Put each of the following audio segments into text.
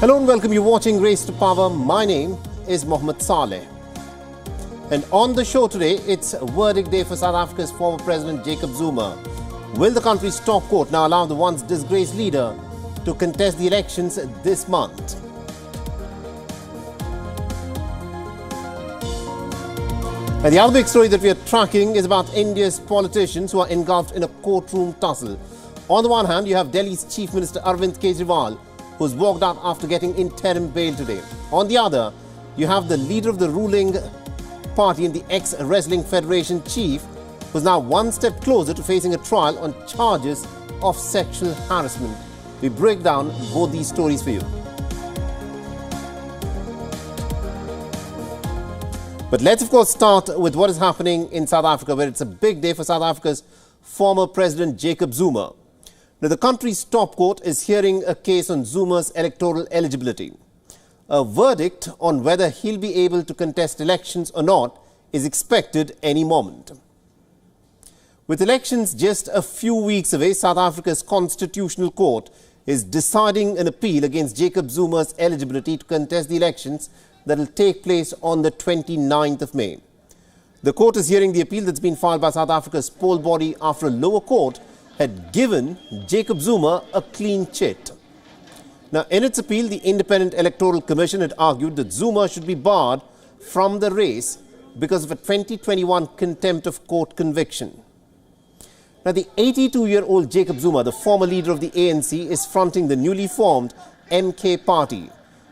Hello and welcome. You're watching Race to Power. My name is Mohammed Saleh. And on the show today, it's a verdict day for South Africa's former President Jacob Zuma. Will the country's top court now allow the once disgraced leader to contest the elections this month? And the other big story that we are tracking is about India's politicians who are engulfed in a courtroom tussle. On the one hand, you have Delhi's Chief Minister Arvind Kejriwal, who's walked out after getting interim bail today. On the other, you have the leader of the ruling party and the ex-wrestling federation chief, who's now one step closer to facing a trial on charges of sexual harassment. We break down both these stories for you. But let's of course start with what is happening in South Africa, where it's a big day for South Africa's former President Jacob Zuma. Now, the country's top court is hearing a case on Zuma's electoral eligibility. A verdict on whether he'll be able to contest elections or not is expected any moment. With elections just a few weeks away, South Africa's Constitutional Court is deciding an appeal against Jacob Zuma's eligibility to contest the elections that will take place on the 29th of May. The court is hearing the appeal that's been filed by South Africa's poll body after a lower court had given Jacob Zuma a clean chit. Now, in its appeal, the Independent Electoral Commission had argued that Zuma should be barred from the race because of a 2021 contempt of court conviction. Now, the 82-year-old Jacob Zuma, the former leader of the ANC, is fronting the newly formed MK party.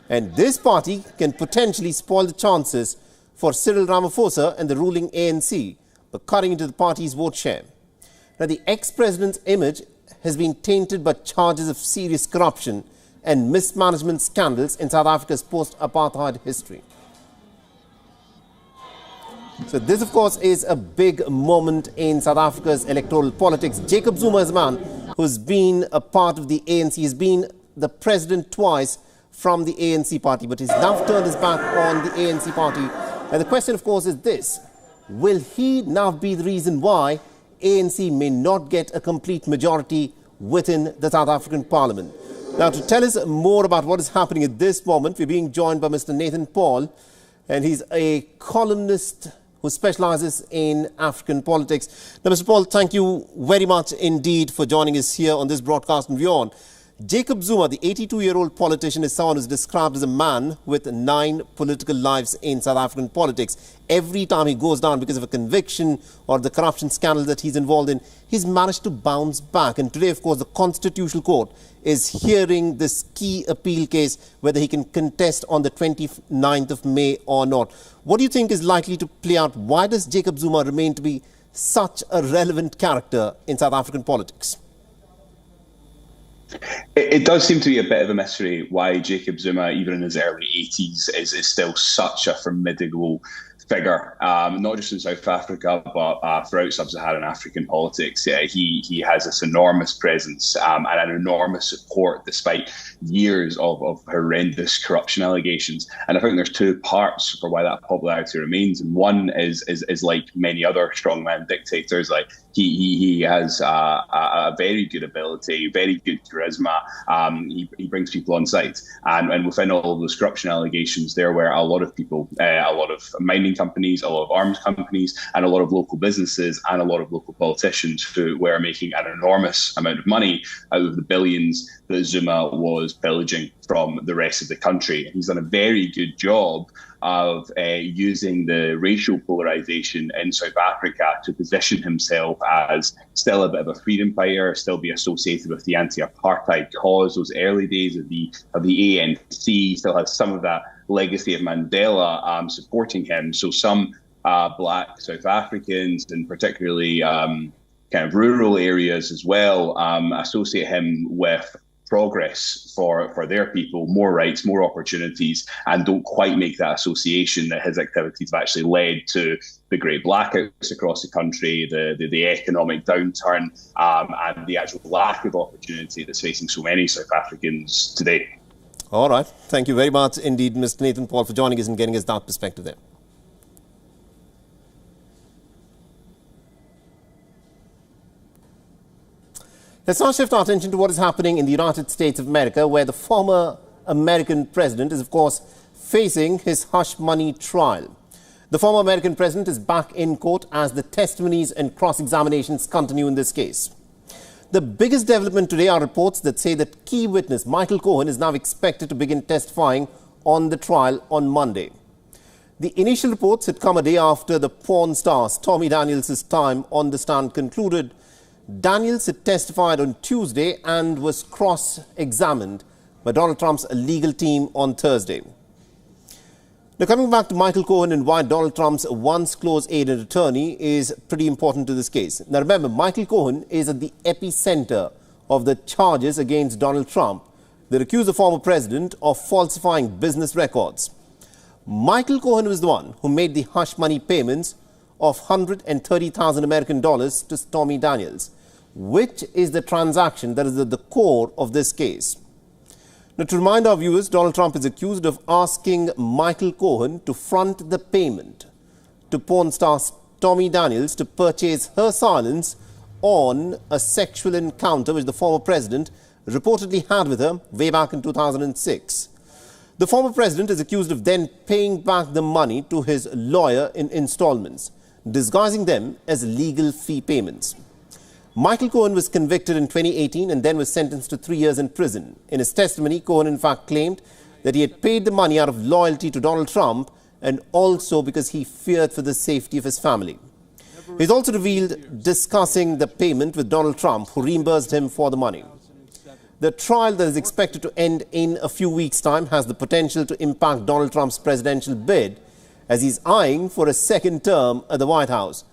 And this party can potentially spoil the chances for Cyril Ramaphosa and the ruling ANC, according to the party's vote share. Now, the ex-president's image has been tainted by charges of serious corruption and mismanagement scandals in South Africa's post-apartheid history. So this, of course, is a big moment in South Africa's electoral politics. Jacob Zuma is a man who's been a part of the ANC. He's been the president twice from the ANC party, but he's now turned his back on the ANC party. And the question, of course, is this: will he now be the reason why ANC may not get a complete majority within the South African Parliament? Now, to tell us more about what is happening at this moment, we're being joined by Mr. Nathan Paul, and he's a columnist who specializes in African politics. Now, Mr. Paul, thank you very much indeed for joining us here on this broadcast on WION. Jacob Zuma, the 82-year-old politician, is someone who's described as a man with 9 political lives in South African politics. Every time he goes down because of a conviction or the corruption scandal that he's involved in, he's managed to bounce back. And today, of course, the Constitutional Court is hearing this key appeal case, whether he can contest on the 29th of May or not. What do you think is likely to play out? Why does Jacob Zuma remain to be such a relevant character in South African politics? It does seem to be a bit of a mystery why Jacob Zuma, even in his early 80s, is still such a formidable figure, not just in South Africa, but throughout sub-Saharan African politics. He has this enormous presence and an enormous support despite years of horrendous corruption allegations. And I think there's 2 parts for why that popularity remains. And one is like many other strongman dictators, like he has a very good ability, very good charisma. He brings people on side. And within all of those corruption allegations, there were a lot of people, a lot of mining companies, a lot of arms companies, and a lot of local businesses and a lot of local politicians who were making an enormous amount of money out of the billions that Zuma was pillaging from the rest of the country. He's done a very good job of using the racial polarization in South Africa to position himself as still a bit of a freedom fighter, still be associated with the anti-apartheid cause. Those early days of the ANC still has some of that legacy of Mandela supporting him. So some black South Africans, and particularly kind of rural areas as well, associate him with progress for their people, more rights, more opportunities, and don't quite make that association that his activities have actually led to the great blackouts across the country, the economic downturn, and the actual lack of opportunity that's facing so many South Africans today. All right. Thank you very much indeed, Mr. Nathan Paul, for joining us and getting us that perspective there. Let's now shift our attention to what is happening in the United States of America, where the former American president is, of course, facing his hush money trial. The former American president is back in court as the testimonies and cross-examinations continue in this case. The biggest development today are reports that say that key witness Michael Cohen is now expected to begin testifying on the trial on Monday. The initial reports had come a day after the porn star Stormy Daniels' time on the stand concluded. Daniels had testified on Tuesday and was cross-examined by Donald Trump's legal team on Thursday. Now, coming back to Michael Cohen and why Donald Trump's once close aide and attorney is pretty important to this case. Now, remember, Michael Cohen is at the epicenter of the charges against Donald Trump that accuse the former president of falsifying business records. Michael Cohen was the one who made the hush money payments of $130,000 American dollars to Stormy Daniels, which is the transaction that is at the core of this case. Now, to remind our viewers, Donald Trump is accused of asking Michael Cohen to front the payment to porn star Stormy Daniels to purchase her silence on a sexual encounter which the former president reportedly had with her way back in 2006. The former president is accused of then paying back the money to his lawyer in installments, disguising them as legal fee payments. Michael Cohen was convicted in 2018 and then was sentenced to 3 years in prison. In his testimony, Cohen in fact claimed that he had paid the money out of loyalty to Donald Trump and also because he feared for the safety of his family. He's also revealed discussing the payment with Donald Trump, who reimbursed him for the money. The trial that is expected to end in a few weeks' time has the potential to impact Donald Trump's presidential bid as he's eyeing for a second term at the White House.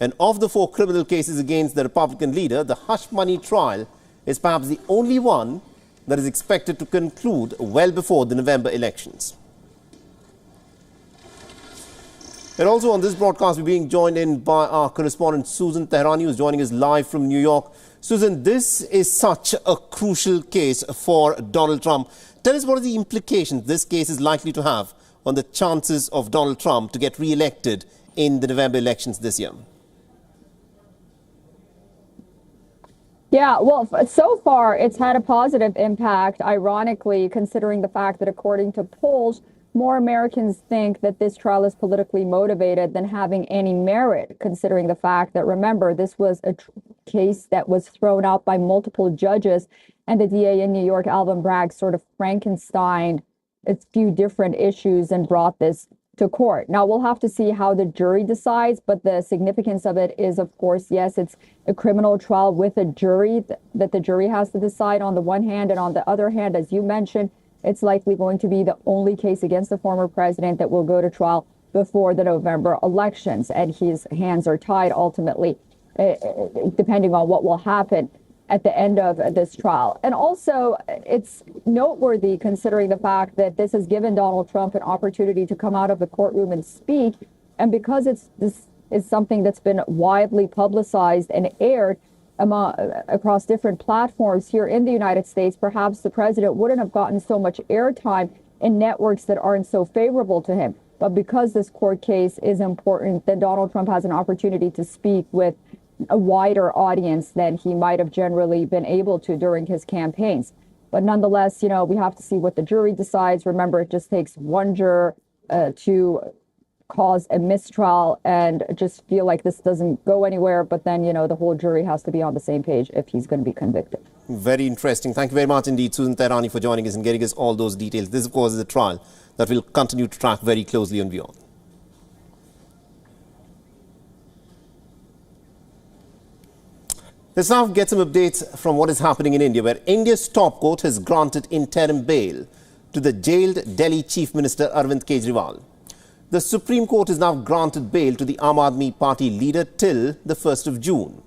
And of the 4 criminal cases against the Republican leader, the hush money trial is perhaps the only one that is expected to conclude well before the November elections. And also on this broadcast, we're being joined in by our correspondent Susan Teran, who is joining us live from New York. Susan, this is such a crucial case for Donald Trump. Tell us what are the implications this case is likely to have on the chances of Donald Trump to get re-elected in the November elections this year. Yeah, well, so far it's had a positive impact, ironically, considering the fact that according to polls, more Americans think that this trial is politically motivated than having any merit, considering the fact that, remember, this was a case that was thrown out by multiple judges, and the DA in New York, Alvin Bragg, sort of Frankensteined a few different issues and brought this to court. Now, we'll have to see how the jury decides, but the significance of it is, of course, yes, it's a criminal trial with a jury that the jury has to decide on the one hand, and on the other hand, as you mentioned, it's likely going to be the only case against the former president that will go to trial before the November elections, and his hands are tied ultimately, depending on what will happen at the end of this trial. And also, it's noteworthy considering the fact that this has given Donald Trump an opportunity to come out of the courtroom and speak. And because this is something that's been widely publicized and aired across different platforms here in the United States, perhaps the president wouldn't have gotten so much airtime in networks that aren't so favorable to him. But because this court case is important, then Donald Trump has an opportunity to speak with a wider audience than he might have generally been able to during his campaigns. But nonetheless, we have to see what the jury decides. Remember, it just takes one juror to cause a mistrial and just feel like this doesn't go anywhere. But then, the whole jury has to be on the same page if he's going to be convicted. Very interesting. Thank you very much indeed, Susan Tehrani, for joining us and getting us all those details. This, of course, is a trial that we'll continue to track very closely on WION. Let's now get some updates from what is happening in India, where India's top court has granted interim bail to the jailed Delhi Chief Minister Arvind Kejriwal. The Supreme Court has now granted bail to the Aam Aadmi Party leader till the 1st of June.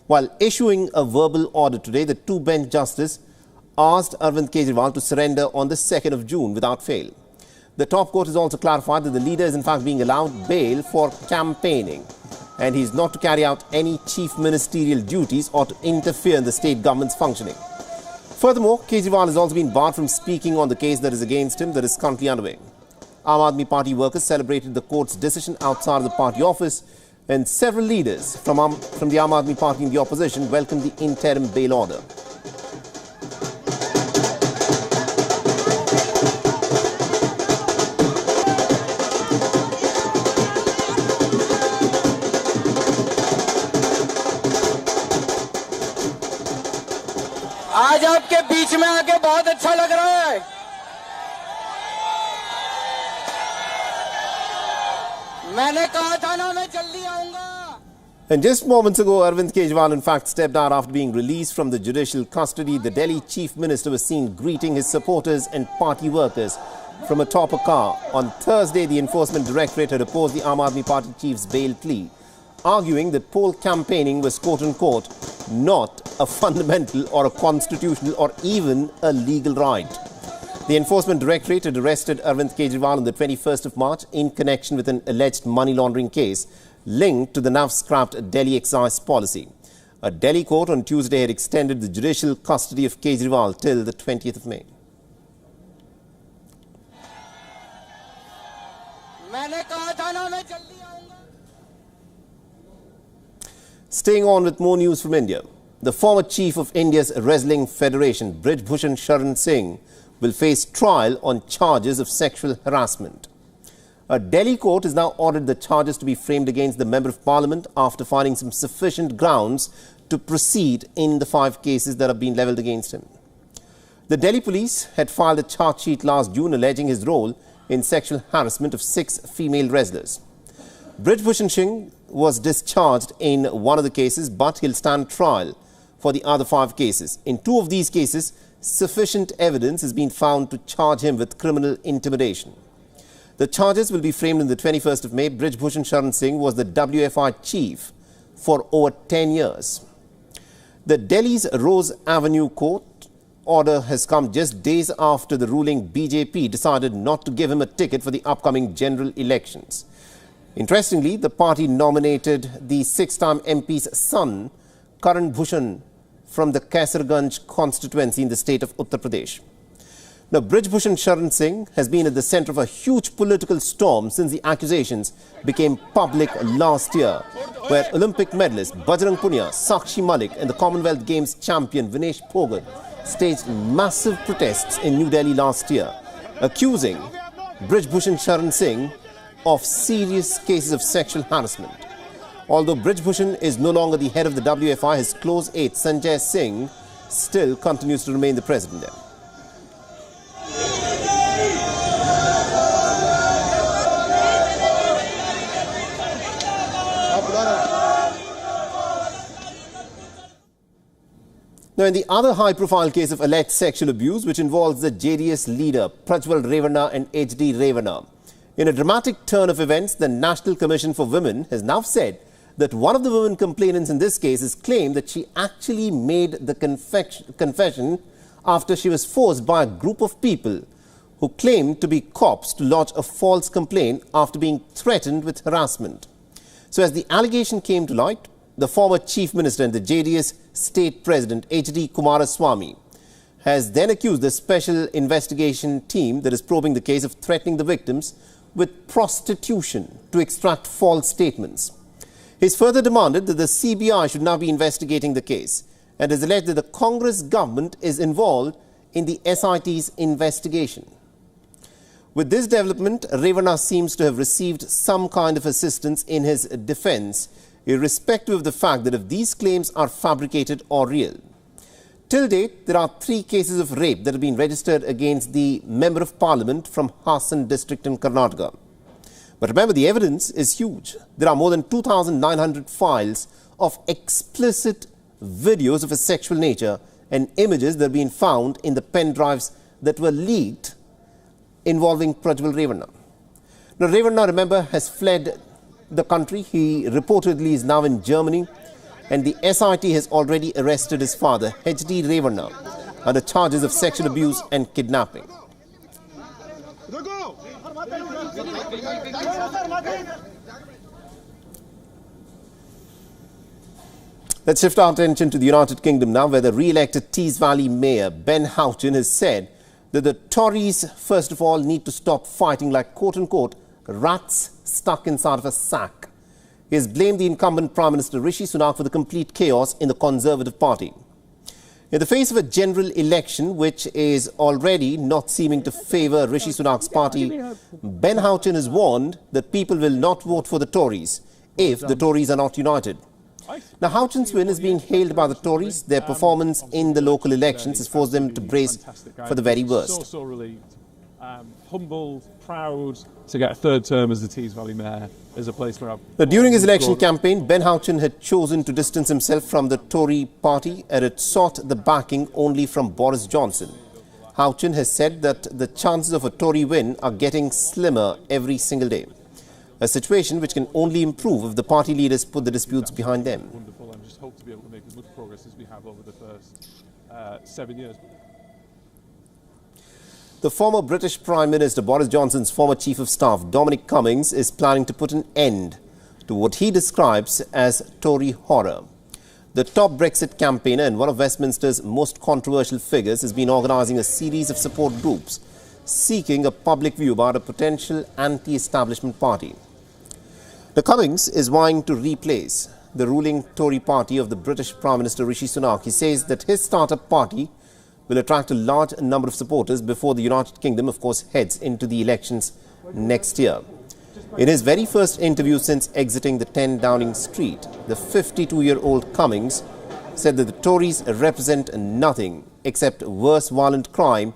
While issuing a verbal order today, the two-bench justice asked Arvind Kejriwal to surrender on the 2nd of June without fail. The top court has also clarified that the leader is in fact being allowed bail for campaigning, and he's not to carry out any chief ministerial duties or to interfere in the state government's functioning. Furthermore, Kejriwal has also been barred from speaking on the case that is against him that is currently underway. Aam Aadmi Party workers celebrated the court's decision outside of the party office, and several leaders from the Aam Aadmi Party in the opposition welcomed the interim bail order. आज आपके बीच में आके बहुत अच्छा लग रहा है। मैंने कहा था ना मैं जल्दी आऊंगा। And just moments ago, Arvind Kejriwal in fact stepped out after being released from the judicial custody. The Delhi chief minister was seen greeting his supporters and party workers from atop a car. On Thursday, the Enforcement Directorate had opposed the Aam Aadmi Party chief's bail plea, arguing that poll campaigning was quote-unquote not a fundamental or a constitutional or even a legal right. The Enforcement Directorate had arrested Arvind Kejriwal on the 21st of March in connection with an alleged money laundering case linked to the now-scrapped Delhi excise policy. A Delhi court on Tuesday had extended the judicial custody of Kejriwal till the 20th of May. Staying on with more news from India, the former chief of India's wrestling federation, Brij Bhushan Sharan Singh, will face trial on charges of sexual harassment. A Delhi court has now ordered the charges to be framed against the Member of Parliament after finding some sufficient grounds to proceed in the 5 cases that have been levelled against him. The Delhi police had filed a charge sheet last June alleging his role in sexual harassment of 6 female wrestlers. Brij Bhushan Singh was discharged in one of the cases, but he'll stand trial for the other 5 cases. In 2 of these cases, sufficient evidence has been found to charge him with criminal intimidation. The charges will be framed on the 21st of May. Brij Bhushan Sharan Singh was the WFI chief for over 10 years. The Delhi's Rose Avenue court order has come just days after the ruling BJP decided not to give him a ticket for the upcoming general elections. Interestingly, the party nominated the 6-time MP's son, Karan Bhushan, from the Kaisarganj constituency in the state of Uttar Pradesh. Now, Brij Bhushan Sharan Singh has been at the centre of a huge political storm since the accusations became public last year, where Olympic medalist Bajrang Punia, Sakshi Malik and the Commonwealth Games champion Vinesh Phogad staged massive protests in New Delhi last year, accusing Brij Bhushan Sharan Singh of serious cases of sexual harassment. Although Brij Bhushan is no longer the head of the WFI, his close aide Sanjay Singh still continues to remain the president there. Now, in the other high-profile case of alleged sexual abuse, which involves the JDS leader Prajwal Revanna and HD Revanna, in a dramatic turn of events, the National Commission for Women has now said that one of the women complainants in this case has claimed that she actually made the confession after she was forced by a group of people who claimed to be cops to lodge a false complaint after being threatened with harassment. So as the allegation came to light, the former chief minister and the JDS state president H.D. Kumaraswamy has then accused the special investigation team that is probing the case of threatening the victims with prostitution to extract false statements. He's further demanded that the CBI should now be investigating the case and has alleged that the Congress government is involved in the SIT's investigation. With this development, Revanna seems to have received some kind of assistance in his defense, irrespective of the fact that if these claims are fabricated or real. Till date, there are 3 cases of rape that have been registered against the Member of Parliament from Hassan district in Karnataka. But remember, the evidence is huge. There are more than 2,900 files of explicit videos of a sexual nature and images that have been found in the pen drives that were leaked involving Prajwal Revanna. Now, Revanna, remember, has fled the country. He reportedly is now in Germany, and the SIT has already arrested his father, H.D. Revanna, under charges of sexual abuse and kidnapping. Let's shift our attention to the United Kingdom now, where the re-elected Tees Valley Mayor Ben Houchen has said that the Tories, first of all, need to stop fighting like, quote-unquote, rats stuck inside of a sack. He has blamed the incumbent Prime Minister Rishi Sunak for the complete chaos in the Conservative Party. In the face of a general election which is already not seeming to favour Rishi Sunak's party, Ben Houchen has warned that people will not vote for the Tories if the Tories are not united. Now, Houchin's win is being hailed by the Tories. Their performance in the local elections has forced them to brace for the very worst. So relieved. Humbled, proud to get a third term as the Tees Valley Mayor is a place where I've... Now, during his election campaign, Ben Houchin had chosen to distance himself from the Tory party and had sought the backing only from Boris Johnson. Houchin has said that the chances of a Tory win are getting slimmer every single day. A situation which can only improve if the party leaders put the disputes behind them. Wonderful. I just hope to be able to make as much progress as we have over the first 7 years. The former British Prime Minister Boris Johnson's former Chief of Staff Dominic Cummings is planning to put an end to what he describes as Tory horror. The top Brexit campaigner and one of Westminster's most controversial figures has been organising a series of support groups seeking a public view about a potential anti-establishment party. The Cummings is vying to replace the ruling Tory party of the British Prime Minister Rishi Sunak. He says that his startup party will attract a large number of supporters before the United Kingdom, of course, heads into the elections next year. In his very first interview since exiting the 10 Downing Street, the 52-year-old Cummings said that the Tories represent nothing except worse violent crime,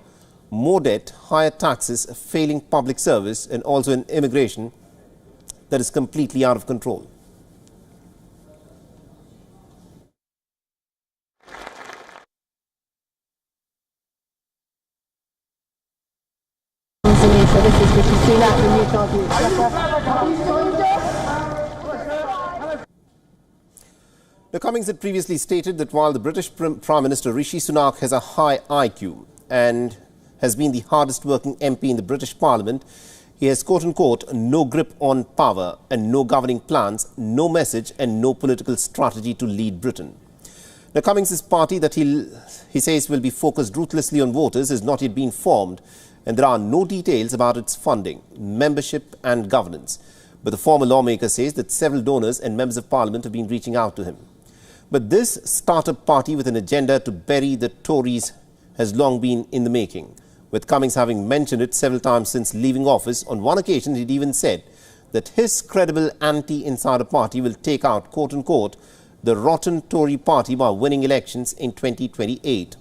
more debt, higher taxes, failing public service, and also an immigration that is completely out of control. The Cummings had previously stated that while the British Prime Minister Rishi Sunak has a high IQ and has been the hardest working MP in the British Parliament, he has quote-unquote no grip on power and no governing plans, no message and no political strategy to lead Britain. Now, Cummings' party that he says will be focused ruthlessly on voters has not yet been formed, and there are no details about its funding, membership and governance. But the former lawmaker says that several donors and members of Parliament have been reaching out to him. But this startup party with an agenda to bury the Tories has long been in the making, with Cummings having mentioned it several times since leaving office. On one occasion, he'd even said that his credible anti-insider party will take out, quote-unquote, the rotten Tory party by winning elections in 2028.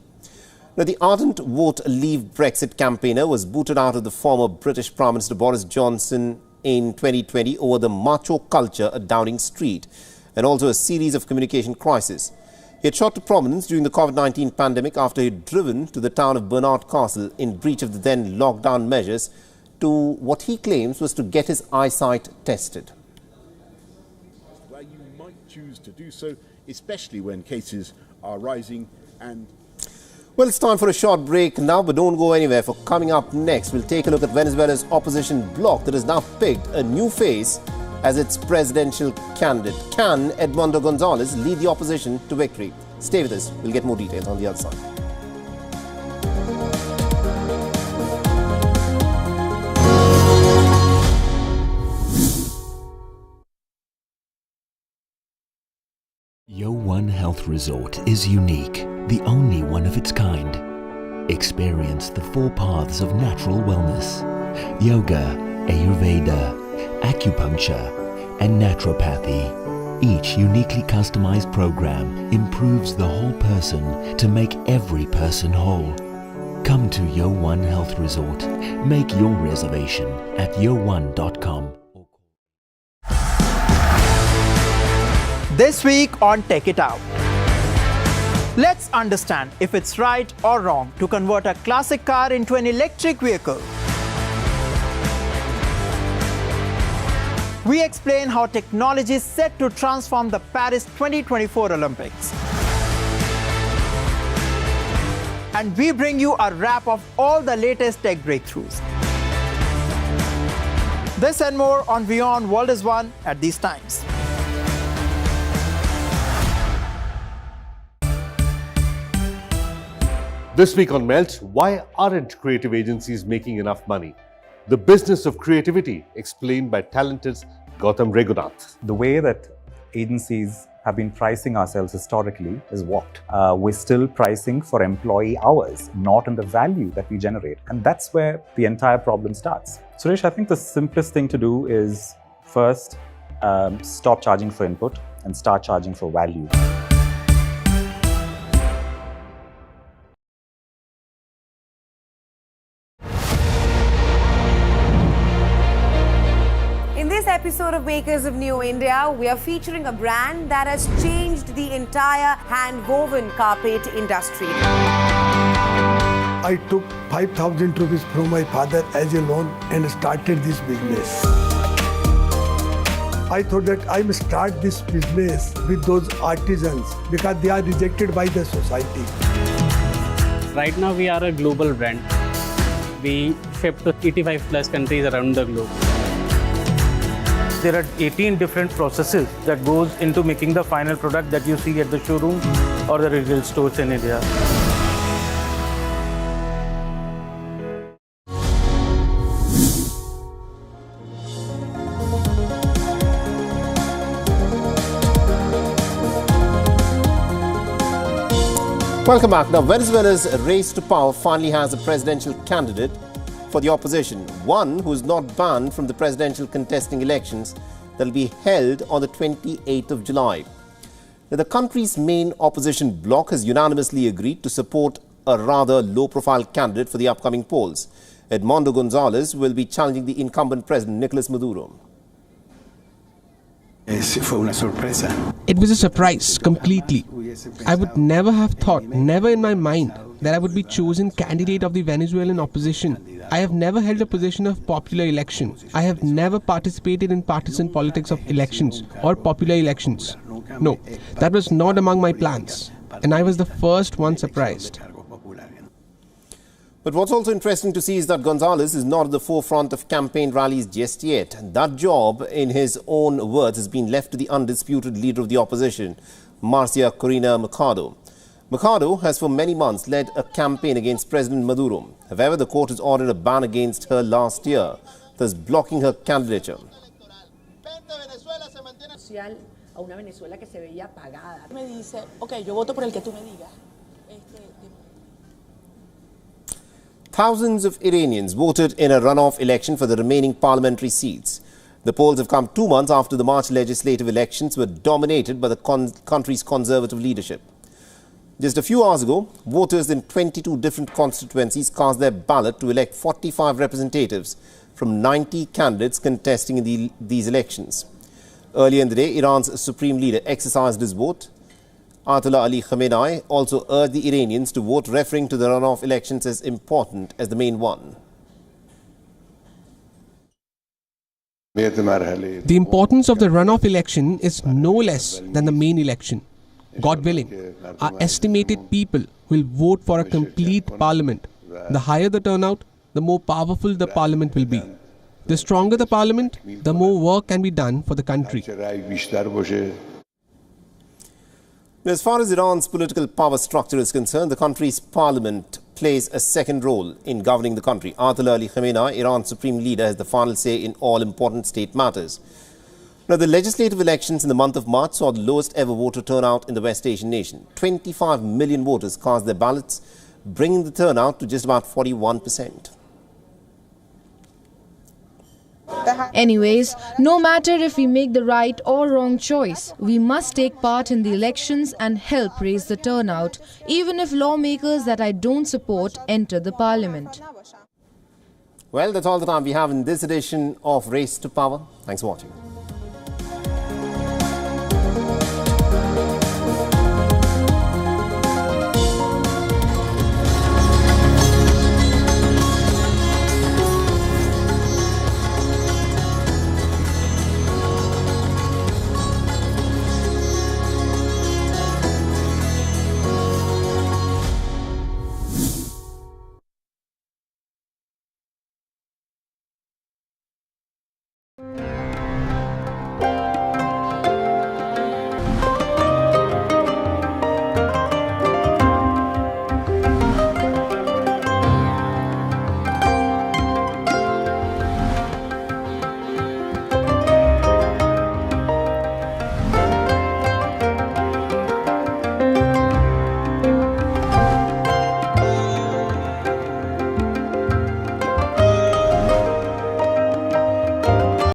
Now, the ardent Vote Leave Brexit campaigner was booted out of the former British Prime Minister Boris Johnson in 2020 over the macho culture at Downing Street and also a series of communication crises. He had shot to prominence during the COVID-19 pandemic after he had driven to the town of Bernard Castle in breach of the then lockdown measures to what he claims was to get his eyesight tested. Where you might choose to do so, especially when cases are rising and... Well, it's time for a short break now, but don't go anywhere. For coming up next, we'll take a look at Venezuela's opposition bloc that has now picked a new face as its presidential candidate. Can Edmundo Gonzalez lead the opposition to victory? Stay with us. We'll get more details on the other side. WION Health Resort is unique, the only one of its kind. Experience the 4 paths of natural wellness: yoga, Ayurveda, acupuncture, and naturopathy. Each uniquely customized program improves the whole person to make every person whole. Come to WION Health Resort. Make your reservation at wion.com. This week on Take It Out, let's understand if it's right or wrong to convert a classic car into an electric vehicle. We explain how technology is set to transform the Paris 2024 Olympics. And we bring you a wrap of all the latest tech breakthroughs. This and more on WION World is One at these times. This week on Melt, why aren't creative agencies making enough money? The business of creativity, explained by talented Gautam Regunath. The way that agencies have been pricing ourselves historically is warped. We're still pricing for employee hours, not in the value that we generate. And that's where the entire problem starts. Suresh, I think the simplest thing to do is first, stop charging for input. and start charging for value. In this episode of Makers of New India, we are featuring a brand that has changed the entire hand-woven carpet industry. I took 5,000 rupees from my father as a loan and started this business. I thought that I must start this business with those artisans because they are rejected by the society. Right now we are a global brand. We ship to 85 plus countries around the globe. There are 18 different processes that goes into making the final product that you see at the showroom or the retail stores in India. Welcome back. Now, Venezuela's race to power finally has a presidential candidate for the opposition, one who is not banned from the presidential contesting elections that will be held on the 28th of July. Now, the country's main opposition bloc has unanimously agreed to support a rather low-profile candidate for the upcoming polls. Edmundo Gonzalez will be challenging the incumbent president, Nicolas Maduro. It was a surprise, completely. I would never have thought, never in my mind, that I would be chosen candidate of the Venezuelan opposition. I have never held a position of popular election. I have never participated in partisan politics of elections or popular elections. No, that was not among my plans. And I was the first one surprised. But what's also interesting to see is that Gonzalez is not at the forefront of campaign rallies just yet. That job, in his own words, has been left to the undisputed leader of the opposition, Marcia Corina Machado. Machado has for many months led a campaign against President Maduro. However, the court has ordered a ban against her last year, thus blocking her candidature. A una Venezuela que se veía apagada. Me dice, okay, yo voto por el que tú me digas. Thousands of Iranians voted in a runoff election for the remaining parliamentary seats. The polls have come 2 months after the March legislative elections were dominated by the country's conservative leadership. Just a few hours ago, voters in 22 different constituencies cast their ballot to elect 45 representatives from 90 candidates contesting in these elections. Earlier in the day, Iran's supreme leader exercised his vote. Ayatollah Ali Khamenei also urged the Iranians to vote, referring to the runoff elections as important as the main one. The importance of the runoff election is no less than the main election. God willing, our estimated people will vote for a complete parliament. The higher the turnout, the more powerful the parliament will be. The stronger the parliament, the more work can be done for the country. As far as Iran's political power structure is concerned, the country's parliament plays a second role in governing the country. Ayatollah Ali Khamenei, Iran's supreme leader, has the final say in all important state matters. Now, the legislative elections in the month of March saw the lowest ever voter turnout in the West Asian nation. 25 million voters cast their ballots, bringing the turnout to just about 41%. Anyways, no matter if we make the right or wrong choice, we must take part in the elections and help raise the turnout, even if lawmakers that I don't support enter the parliament. Well, that's all the time we have in this edition of Race to Power. Thanks for watching.